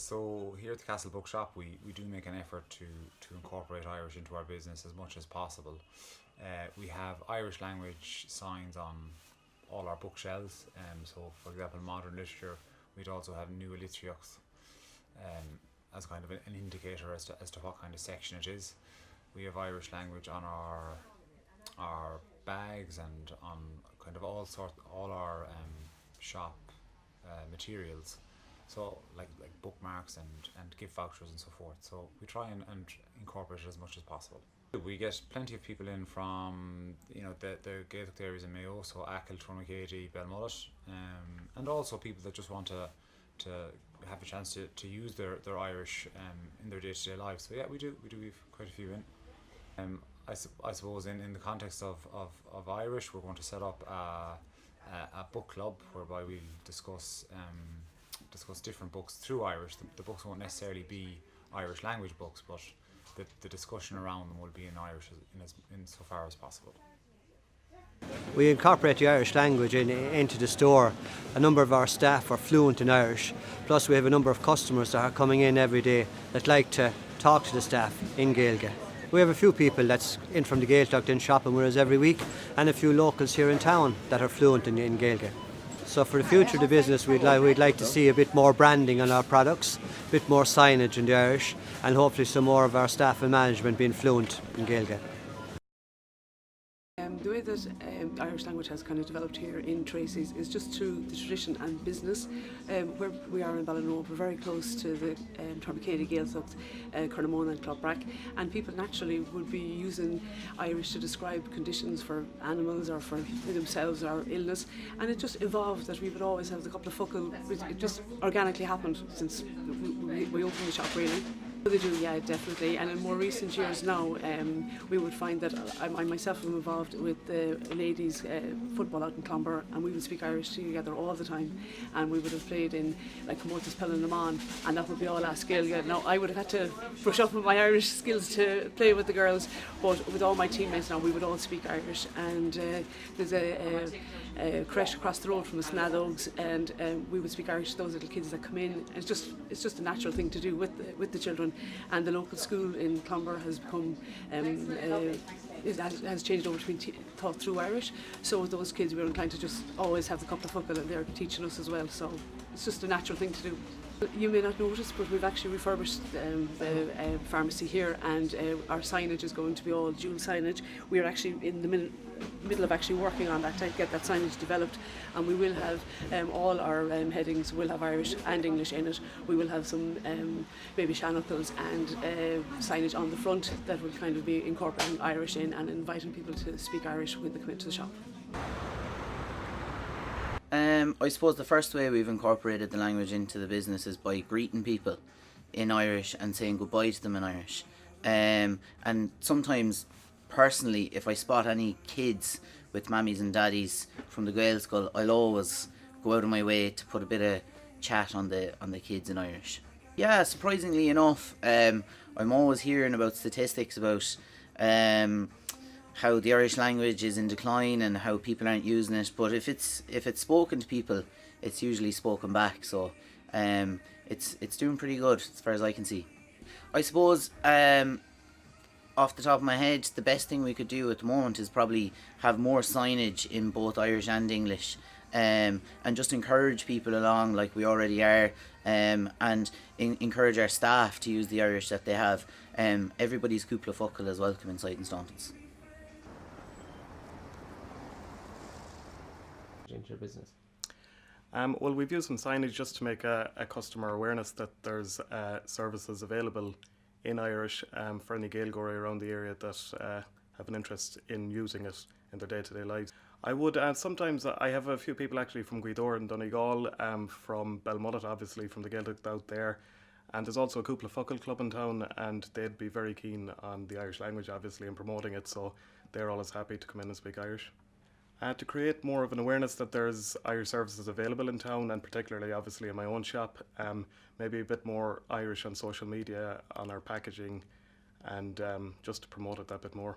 So here at the Castle Bookshop we do make an effort to incorporate Irish into our business as much as possible. We have Irish language signs on all our bookshelves, so for example modern literature, we'd also have New Literature as kind of an indicator as to what kind of section it is. We have Irish language on our bags and on kind of all our shop materials, so like bookmarks and gift vouchers and so forth. So we try and incorporate it as much as possible. We get plenty of people in from the Gaelic areas in Mayo, so Achill, Gnó Mhaigh, Belmullet, and also people that just want to have a chance to use their Irish in their day-to-day lives. So yeah, we do have quite a few in. I suppose in the context of Irish, we're going to set up a book club whereby we'll discuss different books through Irish. The books won't necessarily be Irish language books, but the discussion around them will be in Irish in so far as possible. We incorporate the Irish language into the store. A number of our staff are fluent in Irish, plus we have a number of customers that are coming in every day that like to talk to the staff in Gaeilge. We have a few people that's in from the Gaeltacht in shopping with us every week, and a few locals here in town that are fluent in Gaeilge. So for the future of the business, we'd like to see a bit more branding on our products, a bit more signage in the Irish, and hopefully some more of our staff and management being fluent in Gaeilge. The way that Irish language has kind of developed here in Tracy's is just through the tradition and business. Where we are in Ballinrobe, we're very close to the Torbacady, Gaeltacht, Carnamona and Clonbrack, and people naturally would be using Irish to describe conditions for animals or for themselves or illness, and it just evolved that we would always have the couple of focal. It just organically happened since we opened the shop, really. They do, yeah, definitely. And in more recent years now, we would find that I myself am involved with the ladies' football out in Clonbur, and we would speak Irish together all the time. And we would have played in like Mortis Pellan Lamon, and that would be all last Gaeilge. Now I would have had to brush up on my Irish skills to play with the girls, but with all my teammates now, we would all speak Irish. And there's a creche across the road from us, Nadogs, and we would speak Irish to those little kids that come in. It's just a natural thing to do with the children. And the local school in Clonbur has become has changed over to being taught through Irish. So with those kids, we're inclined to just always have the couple of focal, and they're teaching us as well. So it's just a natural thing to do. You may not notice, but we've actually refurbished the pharmacy here, and our signage is going to be all dual signage. We are actually in the middle of actually working on that to get that signage developed, and we will have all our headings will have Irish and English in it. We will have some baby shanachals and signage on the front that will kind of be incorporating Irish in and inviting people to speak Irish when they come into the shop. I suppose the first way we've incorporated the language into the business is by greeting people in Irish and saying goodbye to them in Irish. And sometimes, personally, if I spot any kids with mammies and daddies from the Gael School, I'll always go out of my way to put a bit of chat on the kids in Irish. Yeah, surprisingly enough, I'm always hearing about statistics about how the Irish language is in decline and how people aren't using it, but if it's spoken to people, it's usually spoken back, so it's doing pretty good as far as I can see. I suppose off the top of my head, the best thing we could do at the moment is probably have more signage in both Irish and English, and just encourage people along like we already are, and encourage our staff to use the Irish that they have. Everybody's cúpla focal is welcome inside in Staunton's. Into your business? Well, we've used some signage just to make a customer awareness that there's services available in Irish for any Gaelgore around the area that have an interest in using it in their day-to-day lives. I would, sometimes I have a few people actually from Guidor and Donegal, from Belmullet obviously, from the Gaeltacht out there, and there's also a cúpla focal club in town, and they'd be very keen on the Irish language obviously and promoting it, so they're always happy to come in and speak Irish. To create more of an awareness that there's Irish services available in town, and particularly obviously in my own shop, maybe a bit more Irish on social media, on our packaging, and just to promote it that bit more.